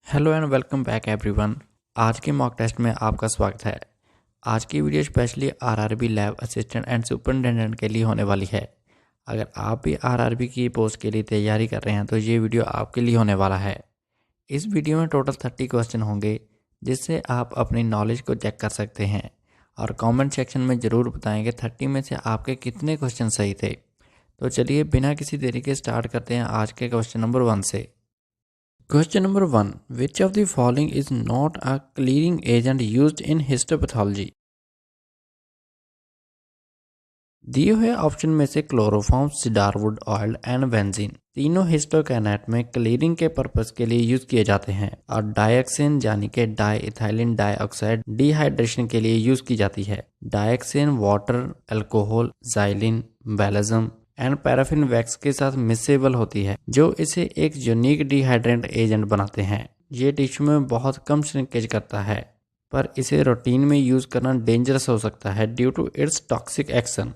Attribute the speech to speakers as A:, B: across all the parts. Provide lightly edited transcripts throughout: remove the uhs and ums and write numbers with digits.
A: Hello and welcome back everyone. आज के mock test में आपका स्वागत है। आज की video specially RRB lab assistant and superintendent के लिए होने वाली है। अगर आप भी आरआरबी की पोस्ट के लिए तैयारी कर रहे हैं तो ये वीडियो आपके लिए होने वाला है। इस वीडियो में टोटल 30 क्वेश्चन होंगे जिससे आप अपनी नॉलेज को चेक कर सकते हैं और कमेंट सेक्शन में ज़रूर बताएं कि 30 में से आपके कितने क्वेश्चन सही थे। तो चलिए बिना किसी देरी के स्टार्ट करते हैं आज के क्वेश्चन नंबर 1 से। Question number 1. Which of the following is not a clearing agent used in histopathology? दिए हुए ऑप्शन में से क्लोरोफॉर्म, सीडारवुड ऑयल एंड बेंजीन तीनों हिस्टोकैनेट में क्लीयरिंग के पर्पस के लिए यूज किए जाते हैं और डायक्सिन यानी कि डाई इथाइलिन डाइऑक्साइड डिहाइड्रेशन के लिए यूज की जाती है। डायक्सिन वाटर, अल्कोहल, जाइलिन, बेलाजम एंड पैराफिन वैक्स के साथ मिसेबल होती है जो इसे एक यूनिक डिहाइड्रेंट एजेंट बनाते हैं। ये टिश्यू में बहुत कम श्रिंकेज करता है पर इसे रूटीन में यूज करना डेंजरस हो सकता है due to its toxic action.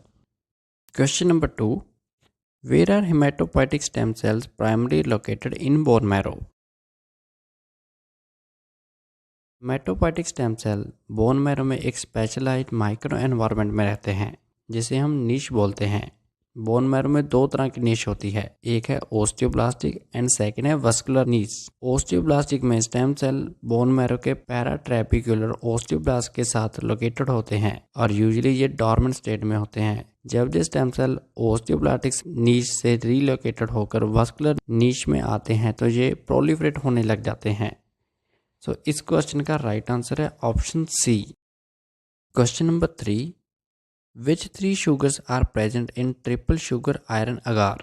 A: Question number 2. Where are hematopoietic stem cells primarily located in bone marrow? Haematopoietic stem cell bone marrow में एक स्पेशलाइज्ड माइक्रो एनवायरनमेंट में रहते हैं जिसे हम नीश बोलते हैं। बोन मैरो में दो तरह की नीश होती है, एक है ओस्टियोब्लास्टिक एंड सेकंड है वस्कुलर नीश। ओस्टियोब्लास्टिक में स्टेम सेल बोन मैरो के पैराट्रेपिक्युलर ओस्टियोब्लास्ट के साथ लोकेटेड होते हैं और यूजुअली ये डॉर्मेंट स्टेट में होते हैं। जब ये स्टेम सेल ओस्टियोब्लास्टिक नीश से रीलोकेटेड होकर वस्कुलर नीश में आते हैं तो ये प्रोलिफरेट होने लग जाते हैं। सो इस क्वेश्चन का राइट आंसर है option C. Question number 3. Which three sugars are present in triple sugar iron agar?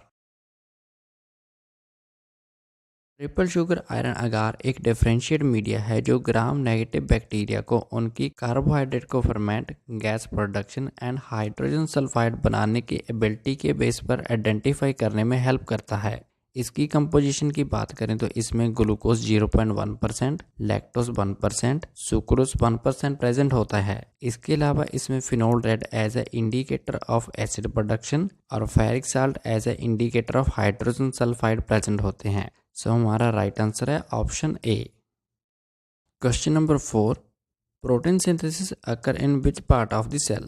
A: Triple sugar iron agar एक डिफरेंशिएट मीडिया है जो ग्राम नेगेटिव बैक्टीरिया को उनकी कार्बोहाइड्रेट को ferment, gas production and hydrogen sulphide बनाने की ability के बेस पर आइडेंटिफाई करने में हेल्प करता है। इसकी कंपोजिशन की बात करें तो इसमें ग्लूकोज 0.1%, लैक्टोज 1%, सुक्रोज 1% प्रेजेंट होता है। इसके अलावा इसमें phenol red as a indicator of acid production और ferric salt as a indicator of hydrogen sulphide present होते हैं। सो हमारा राइट आंसर है option A. Question number 4. Protein synthesis occur in which part of the cell?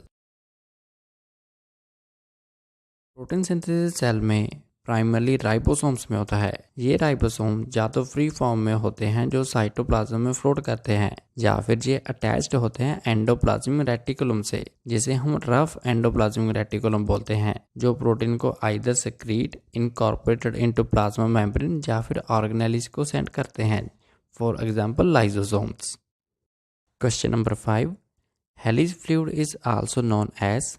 A: Protein synthesis cell में primarily ribosomes में होता है। ये राइबोसोम या तो फ्री फॉर्म में होते हैं जो साइटोप्लाज्म में फ्लोट करते हैं या फिर ये अटैच्ड होते हैं एंडोप्लाज्मिक रेटिकुलम से जिसे हम रफ एंडोप्लाज्मिक रेटिकुलम बोलते हैं जो प्रोटीन को either secrete, incorporated into plasma membrane या फिर ऑर्गेनेल्स को सेंड करते हैं, for example lysosomes. Question number 5. Helly's fluid is also known as?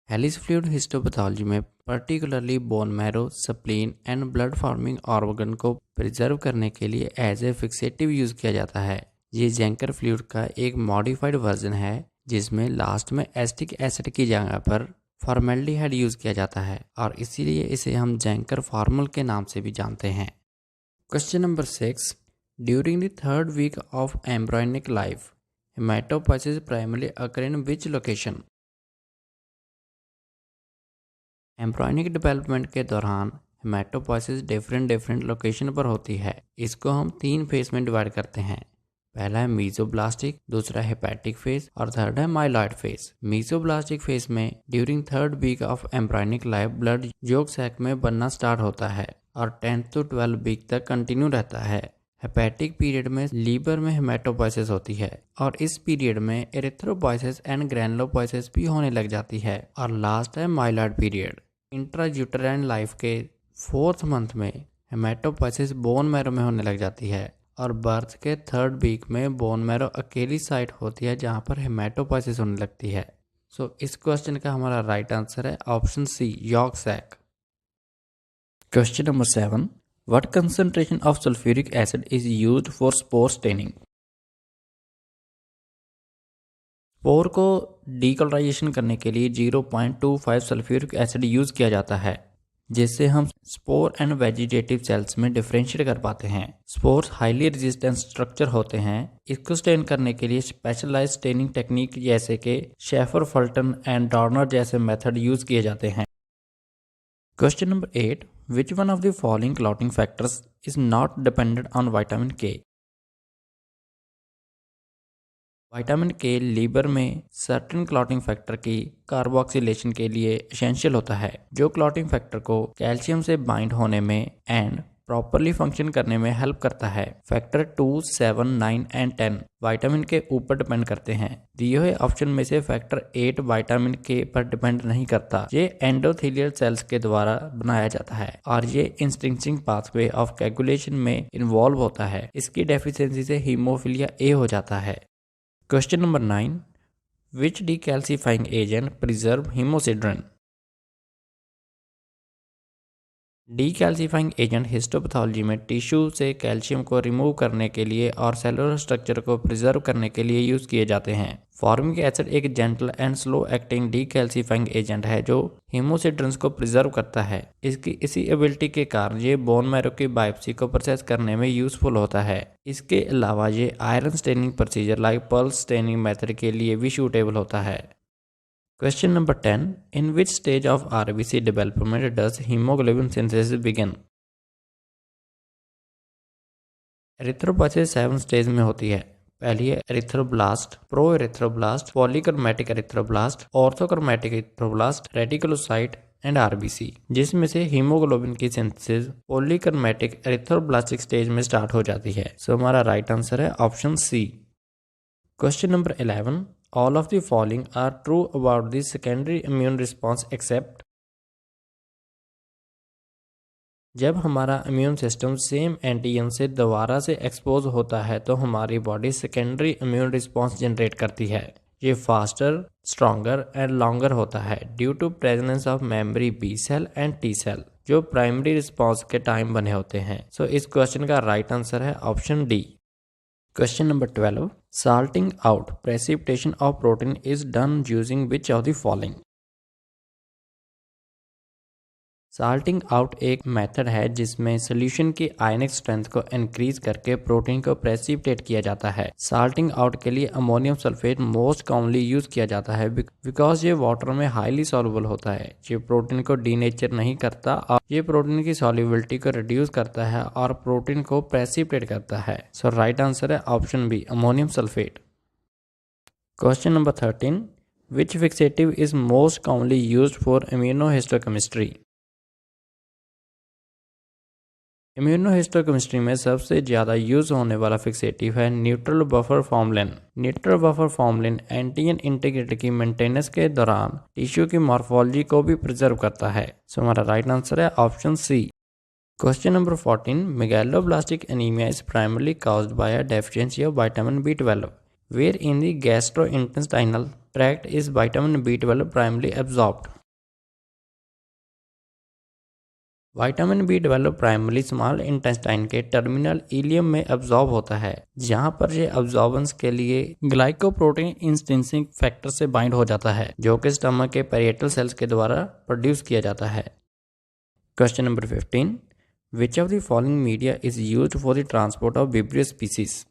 A: Helly's fluid histopathology में particularly bone marrow, spleen and blood forming organ को preserve करने के लिए एज ए फिक्सेटिव यूज किया जाता है। ये जेंकर फ्लूइड का एक मॉडिफाइड वर्जन है जिसमें लास्ट में एसिटिक एसिड की जगह पर फॉर्मेल्डिहाइड यूज किया जाता है और इसीलिए इसे हम जेंकर फॉर्मल के नाम से भी जानते हैं। Question number 6. During the third week of embryonic life haematopoiesis primarily occur in which location? Embryonic development के दौरान हेमाटोपोइसिस डिफरेंट लोकेशन पर होती है। इसको हम 3 फेज में डिवाइड करते हैं। पहला है मीजोब्लास्टिक, दूसरा हेपेटिक फेज और थर्ड है माइलॉइड फेज। मीजोब्लास्टिक फेज में during third week of embryonic life blood yolk sac में बनना स्टार्ट होता है और 10 to 12 वीक तक कंटिन्यू रहता है। हेपेटिक पीरियड में लीवर में हेमाटोपोइसिस होती है और इस पीरियड में एरिथ्रोपोइसिस एंड ग्रैनुलोपोइसिस भी होने लग जाती है। और लास्ट है माइलॉइड पीरियड। इंट्रायूटेराइन लाइफ के 4th मंथ में हेमाटोपोइसिस बोन मैरो में होने लग जाती है और बर्थ के 3rd वीक में बोन मैरो अकेली साइट होती है जहां पर हेमाटोपोइसिस होने लगती है। सो इस क्वेश्चन का हमारा राइट आंसर है option C, yolk sac. Question number 7. What concentration of sulfuric acid is used for spore staining? Spore को डीकलराइजेशन करने के लिए 0.25 सल्फ्यूरिक एसिड यूज किया जाता है जिससे हम स्पोर एंड वेजिटेटिव सेल्स में डिफरेंशिएट कर पाते हैं। स्पोर्स हाईली रेजिस्टेंट स्ट्रक्चर होते हैं। इसको स्टेन करने के लिए स्पेशलाइज्ड स्टेनिंग टेक्निक जैसे कि शेफर, फल्टन एंड डॉर्नर जैसे मेथड यूज किए जाते हैं। Question number 8. Which one of the following clotting factors is not dependent on vitamin K? Vitamin के लीवर में सर्टेन क्लॉटिंग फैक्टर की कार्बोक्सिलेशन के लिए एसेंशियल होता है, जो क्लॉटिंग फैक्टर को कैल्शियम से बाइंड होने में एंड प्रॉपरली फंक्शन करने में हेल्प करता है। फैक्टर 2, 7, 9 एंड 10 विटामिन के ऊपर डिपेंड करते हैं। दिए हुए ऑप्शन में से फैक्टर 8 विटामिन के पर डिपेंड नहीं करता। ये एंडोथेलियल सेल्स के द्वारा बनाया जाता है और ये इंस्टिंक्टिव पाथवे ऑफ कोएगुलेशन में इन्वॉल्व होता है। इसकी डेफिशिएंसी से हीमोफिलिया ए हो जाता है। Question number 9. Which decalcifying agent preserve hemosiderin? Decalcifying agent histopathology में टिश्यू से कैल्शियम को रिमूव करने के लिए और सेलुलर स्ट्रक्चर को प्रिजर्व करने के लिए यूज किए जाते हैं। फॉर्मिक एसिड एक gentle and slow acting decalcifying agent है जो हीमोसिड्रिन्स को प्रिजर्व करता है। इसकी इसी एबिलिटी के कारण ये बोन मैरो की बायोप्सी को प्रोसेस करने में यूजफुल होता है। इसके अलावा ये iron staining procedure like pulse staining method के लिए भी सूटेबल होता है। Question number 10. In which stage of RBC development does hemoglobin synthesis begin? Erythropoiesis 7 stage में होती है। पहली है erythroblast, pro erythroblast, polychromatic erythroblast, orthochromatic erythroblast, reticulocyte and RBC, जिसमें से हीमोग्लोबिन की सिंथेसिस पॉलीक्रोमैटिक एरिथ्रोब्लास्टिक स्टेज में स्टार्ट हो जाती है। सो हमारा राइट आंसर है option C. Question number 11. All of the following are true about the secondary immune response except जब हमारा इम्यून सिस्टम सेम एंटीजन से दोबारा से एक्सपोज होता है तो हमारी body secondary immune response generate करती है। ये फास्टर, स्ट्रॉन्गर एंड लॉन्गर होता है due to presence of memory B cell and T cell जो प्राइमरी रिस्पॉन्स के टाइम बने होते हैं। सो इस क्वेश्चन का राइट आंसर है option D. Question number 12. Salting out precipitation of protein is done using which of the following? Salting out एक method है जिसमें सोल्यूशन की आयनिक स्ट्रेंथ को इंक्रीज करके प्रोटीन को प्रेसिपिटेट किया जाता है। साल्टिंग आउट के लिए ammonium sulphate most commonly use किया जाता है बिकॉज ये वाटर में हाईली सॉल्युबल होता है। ये प्रोटीन को डीनेचर नहीं करता और ये प्रोटीन की सॉल्युबिलिटी को रिड्यूस करता है और प्रोटीन को प्रेसिपिटेट करता है। सो राइट आंसर है option B, ammonium sulphate. Question number 13. Which fixative is most commonly used for immunohistochemistry? Immunohistochemistry में सबसे ज़्यादा यूज होने वाला फिक्सेटिव है neutral buffer formalin. Neutral buffer formalin antigen integrity की मेंटेनेंस के दौरान टिश्यू की मॉर्फोलॉजी को भी प्रिजर्व करता है। सो हमारा राइट आंसर है option C. Question number 14. Megaloblastic anaemia is primarily caused by a deficiency of vitamin B12 where in the gastrointestinal tract is vitamin B12 primarily absorbed. Vitamin B12 primary small intestine के terminal ileum में absorb होता है, जहां पर ये absorbance के लिए glycoprotein intrinsic factor से बाइंड हो जाता है जो कि स्टमक के पैरिएटल सेल्स के द्वारा प्रोड्यूस किया जाता है। Question number 15. Which of the following media is used for the transport of vibrio species?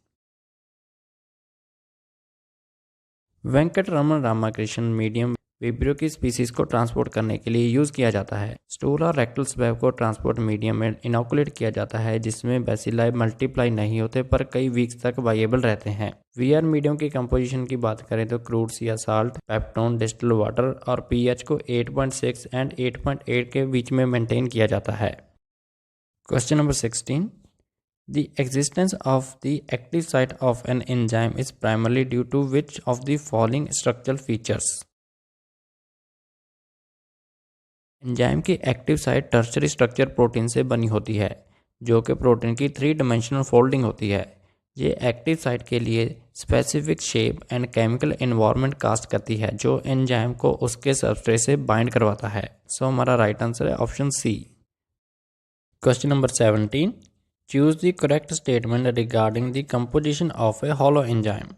A: Venkataraman Ramakrishnan medium vibrio की स्पीसीज को ट्रांसपोर्ट करने के लिए यूज किया जाता है। स्टूल और रेक्टल स्वैब को ट्रांसपोर्ट मीडियम में इनोकुलेट किया जाता है जिसमें बेसिलाई मल्टीप्लाई नहीं होते पर कई वीक्स तक वाइएबल रहते हैं। वीआर मीडियम की कंपोजिशन की बात करें तो क्रूड्स या साल्ट, पेप्टोन, डिस्टिल वाटर और पीएच को 8.6 एंड 8.8 के बीच में मेंटेन किया जाता है। Question number 16. The existence of the active site of an enzyme is primarily due to which of the following structural features? Enzyme की active site tertiary structure protein से बनी होती है जो कि प्रोटीन की 3 डायमेंशनल फोल्डिंग होती है। ये एक्टिव साइट के लिए specific shape and chemical environment cast करती है जो एंजाइम को उसके सबस्ट्रेट से बाइंड करवाता है। सो हमारा राइट आंसर है option C. Question number 17. Choose the correct statement regarding the composition of a holo enzyme.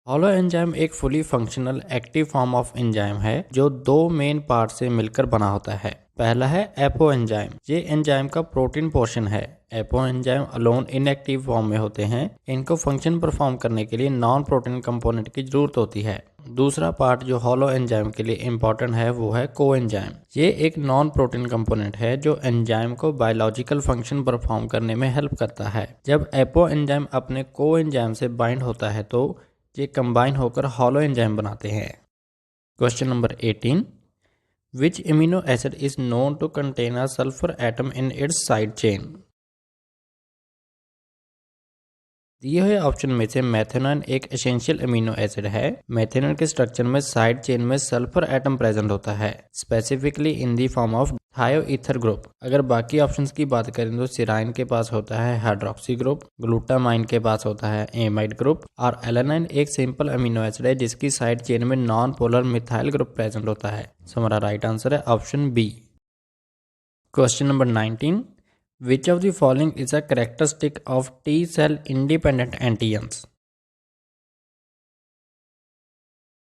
A: Holo enzyme एक fully functional active form of enzyme है जो 2 मेन पार्ट से मिलकर बना होता है। पहला है एपो एंजाइम। ये एंजाइम का प्रोटीन पोर्शन है। Apo enzyme alone inactive form में होते हैं। इनको फंक्शन परफॉर्म करने के लिए नॉन प्रोटीन कंपोनेंट की जरूरत होती है। दूसरा पार्ट जो हॉलो एंजाइम के लिए इम्पोर्टेंट है वो है को एंजाइम। ये एक नॉन प्रोटीन कंपोनेंट है जो एंजाइम को बायोलॉजिकल फंक्शन परफॉर्म करने में हेल्प करता है। जब एपो एंजाइम अपने को एंजाइम से बाइंड होता है तो ये कंबाइन होकर हॉलो एंजाइम बनाते हैं। Question number 18, Which amino acid is known to contain a sulfur atom in its side chain? दिए हुए ऑप्शन में से मेथेनॉन एक एसेंशियल अमीनो एसिड है। मेथेनॉन के स्ट्रक्चर में साइड चेन में सल्फर एटम प्रेजेंट होता है, specifically in the form of थायोईथर group. अगर बाकी ऑप्शंस की बात करें तो सिराइन के पास होता है हाइड्रोक्सी ग्रुप, ग्लूटामाइन के पास होता है एमाइड ग्रुप और एलेनाइन एक सिंपल अमीनो एसिड है जिसकी साइड चेन में non polar methyl group present होता है। सो हमारा राइट आंसर है option B. Question number 19, Which of the following is a characteristic of T cell independent antigens?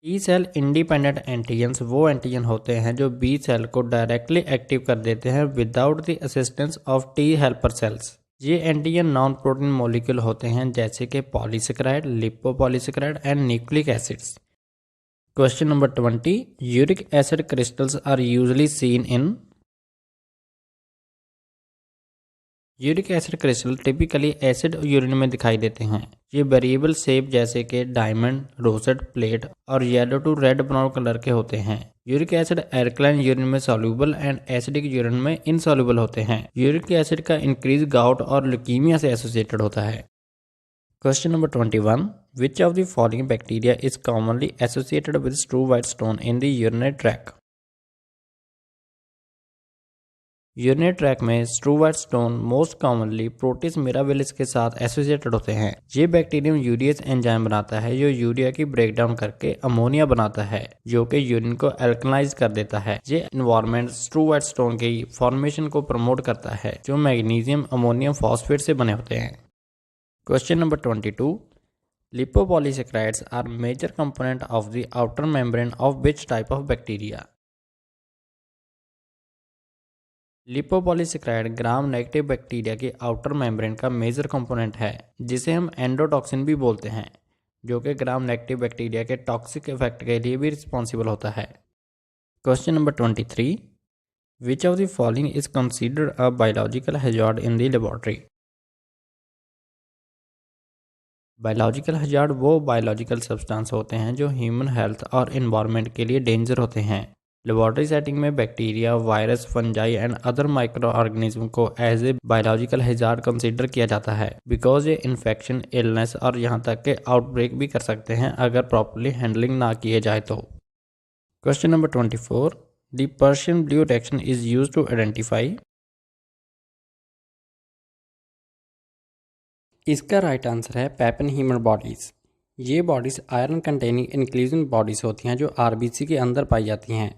A: T cell independent antigens वो antigen होते हैं जो B cell को directly active कर देते हैं without the assistance of T helper cells. ये antigen non protein molecule होते हैं जैसे कि polysaccharide, lipopolysaccharide and nucleic acids. Question number 20, uric acid crystals are usually seen in. Uric acid crystal typically acid urine में दिखाई देते हैं। ये वेरिएबल शेप जैसे कि डायमंड, रोसेट, प्लेट और yellow to red brown colour के होते हैं। यूरिक एसिड एल्कलाइन यूरिन में सॉल्यूबल एंड एसिडिक यूरिन में इनसॉल्यूबल होते हैं। यूरिक एसिड का इंक्रीज गाउट और ल्यूकीमिया से एसोसिएटेड होता है। Question number 21, which of the following bacteria is commonly associated with struvite stone in the urinary tract. Urinary tract में struvite stone most commonly Proteus mirabilis के साथ associated होते हैं। ये बैक्टीरियम यूरियस एंजाइम बनाता है जो urea की ब्रेकडाउन करके अमोनिया बनाता है जो कि यूरिन को एल्कलाइज कर देता है। ये एनवायरनमेंट स्ट्रू व्हाइट स्टोन की फॉर्मेशन को प्रमोट करता है जो मैग्नीशियम अमोनियम फॉस्फेट से बने होते हैं। Question number 22, lipopolysaccharides are major component of the outer membrane of which type of bacteria. Lipopolysaccharide Gram negative bacteria के आउटर मेम्ब्रेन का मेजर कंपोनेंट है जिसे हम एंडोटॉक्सिन भी बोलते हैं जो कि ग्राम नेगेटिव बैक्टीरिया के टॉक्सिक इफेक्ट के लिए भी रिस्पॉन्सिबल होता है। Question number 23, which of the following is considered a biological hazard in the laboratory. Biological hazard वो बायोलॉजिकल सब्सटेंस होते हैं जो ह्यूमन हेल्थ और एनवायरनमेंट के लिए डेंजर होते हैं। लेबोरेटरी सेटिंग में bacteria, virus, fungi and other micro organism को as a biological hazard consider किया जाता है बिकॉज ये इन्फेक्शन, इलनेस और यहाँ तक के आउटब्रेक भी कर सकते हैं अगर प्रॉपर्ली हैंडलिंग ना किए जाए तो। Question number 24, the Persian blue reaction is used to identify. इसका राइट आंसर है पैपेनहीमर बॉडीज। ये bodies iron containing inclusion bodies होती हैं जो आरबीसी के अंदर पाई जाती हैं।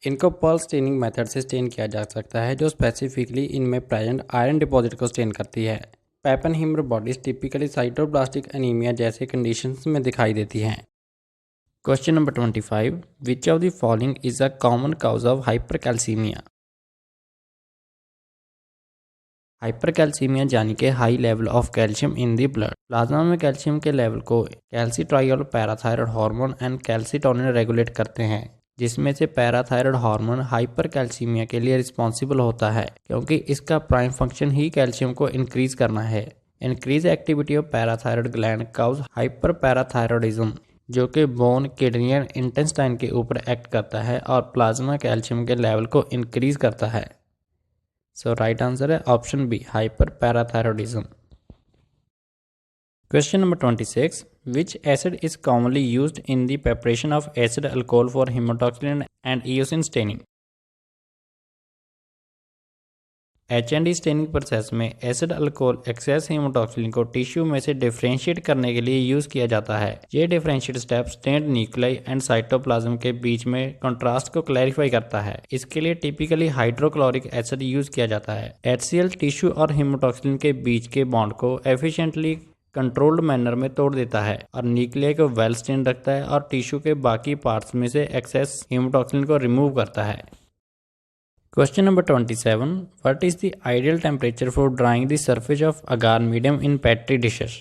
A: इनको पल्स स्टेनिंग मेथड से स्टेन किया जा सकता है जो स्पेसिफिकली इनमें प्रेजेंट आयरन डिपॉजिट को स्टेन करती है। Pappenheimer bodies typically cytoplastic anaemia जैसे कंडीशंस में दिखाई देती हैं। Question number 25, which of the following is a common cause of hypercalcaemia. Hypercalcaemia यानी कि high level of calcium in the blood. Plasma में कैल्शियम के लेवल को calcitriol parathyroid hormone and calcitonin regulate करते हैं जिसमें से पैराथायरॉयड हार्मोन हाइपरकैल्सीमिया के लिए रिस्पॉन्सिबल होता है क्योंकि इसका प्राइम फंक्शन ही कैल्शियम को इंक्रीज करना है। Increase activity of parathyroid gland cause hyperparathyroidism जो कि बोन, किडनी एंड इंटेस्टाइन के ऊपर एक्ट करता है और प्लाज्मा कैल्शियम के लेवल को इंक्रीज करता है। सो राइट आंसर है option B, hyperparathyroidism. Question number 26, which acid is commonly used in the preparation of acid alcohol for hemotoxin and eosin staining। H&E staining process में acid alcohol access haemotoxin को tissue में से differentiate करने के लिए use किया जाता है। ये differentiate step stained nuclei and cytoplasm के बीच में कंट्रास्ट को क्लैरिफाई करता है। इसके लिए टिपिकली हाइड्रोक्लोरिक एसिड यूज किया जाता है। HCl टिश्यू और हीमोटॉक्सिन के बीच के बॉन्ड को एफिशिएंटली कंट्रोल्ड मैनर में तोड़ देता है और न्यूक्लियाई को वेल स्टेन रखता है और टिश्यू के बाकी पार्ट्स में से एक्सेस हीमोटॉक्सिन को रिमूव करता है। Question number 27. What is the ideal temperature for drying the surface of agar medium in petri dishes?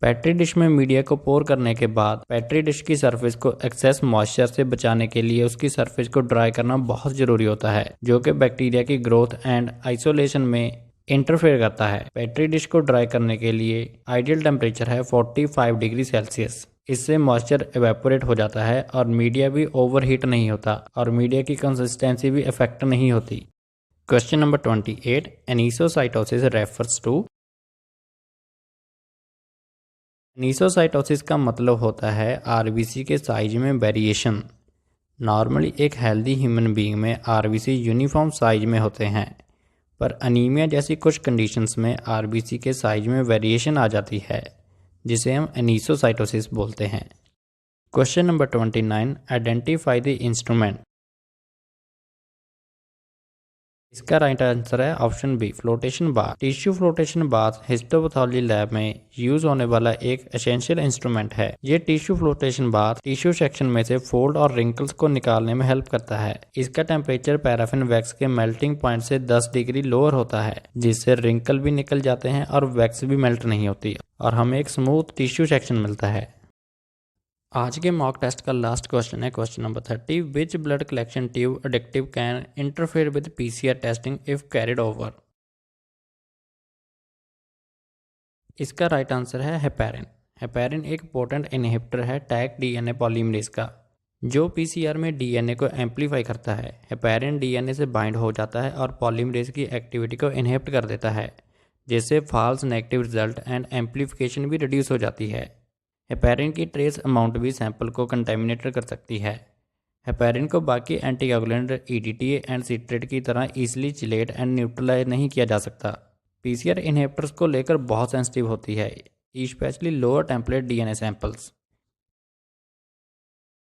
A: Petri dish में मीडिया को पोर करने के बाद पेट्री डिश की सरफेस को एक्सेस मॉइस्चर से बचाने के लिए उसकी सरफेस को ड्राई करना बहुत जरूरी होता है, जो कि बैक्टीरिया की ग्रोथ एंड आइसोलेशन में इंटरफेयर करता है। पेट्री डिश को ड्राई करने के लिए आइडियल टेम्परेचर है 45 डिग्री सेल्सियस। इससे मॉइस्चर एवेपोरेट हो जाता है और मीडिया भी ओवरहीट नहीं होता और मीडिया की कंसिस्टेंसी भी अफेक्ट नहीं होती। Question number 28. Anisocytosis refers to. Anisocytosis का मतलब होता है आरबीसी के साइज में वेरिएशन। नॉर्मली एक हेल्दी ह्यूमन बीइंग में आरबीसी यूनिफॉर्म साइज में होते हैं, पर अनीमिया जैसी कुछ कंडीशंस में आरबीसी के साइज में वेरिएशन आ जाती है, जिसे हम एनीसोसाइटोसिस बोलते हैं। Question number 29. Identify the instrument. इसका राइट आंसर है option B, flotation bath. Tissue flotation bath histopathology lab में यूज होने वाला एक एसेंशियल इंस्ट्रूमेंट है। ये tissue flotation bath tissue section में से फोल्ड और रिंकल्स को निकालने में हेल्प करता है। इसका टेम्परेचर पैराफिन वैक्स के मेल्टिंग पॉइंट से 10 डिग्री लोअर होता है, जिससे रिंकल भी निकल जाते हैं और वैक्स भी मेल्ट नहीं होती और हमें एक स्मूथ टिश्यू सेक्शन मिलता है। आज के मॉक टेस्ट का लास्ट क्वेश्चन है question number 30. Which blood collection tube addictive can interfere with PCR testing if carried over. इसका राइट आंसर है हेपेरिन। हेपेरिन एक पोटेंट इनहिबिटर है टैग डीएनए पॉलीमरेज का, जो पीसीआर में डीएनए को एम्पलीफाई करता है। हेपेरिन डीएनए से बाइंड हो जाता है और पॉलीमरेज की एक्टिविटी को इनहिबिट कर देता है, जिससे false negative result and amplification भी रिड्यूस हो जाती है। हेपेरिन की ट्रेस अमाउंट भी सैंपल को कंटेमिनेट कर सकती है। हेपेरिन को बाकी एंटीकोगुलेंट ईडीटीए एंड सिट्रेट की तरह इजीली चिलेट एंड न्यूट्रलाइज नहीं किया जा सकता। पीसीआर इनहिबिटर्स को लेकर बहुत सेंसिटिव होती है, specially lower template DNA samples.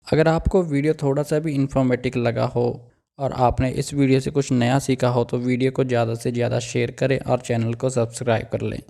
A: अगर आपको वीडियो थोड़ा सा भी इंफॉर्मेटिव लगा हो और आपने इस वीडियो से कुछ नया सीखा हो तो वीडियो को ज़्यादा से ज़्यादा शेयर करें और चैनल को सब्सक्राइब कर लें।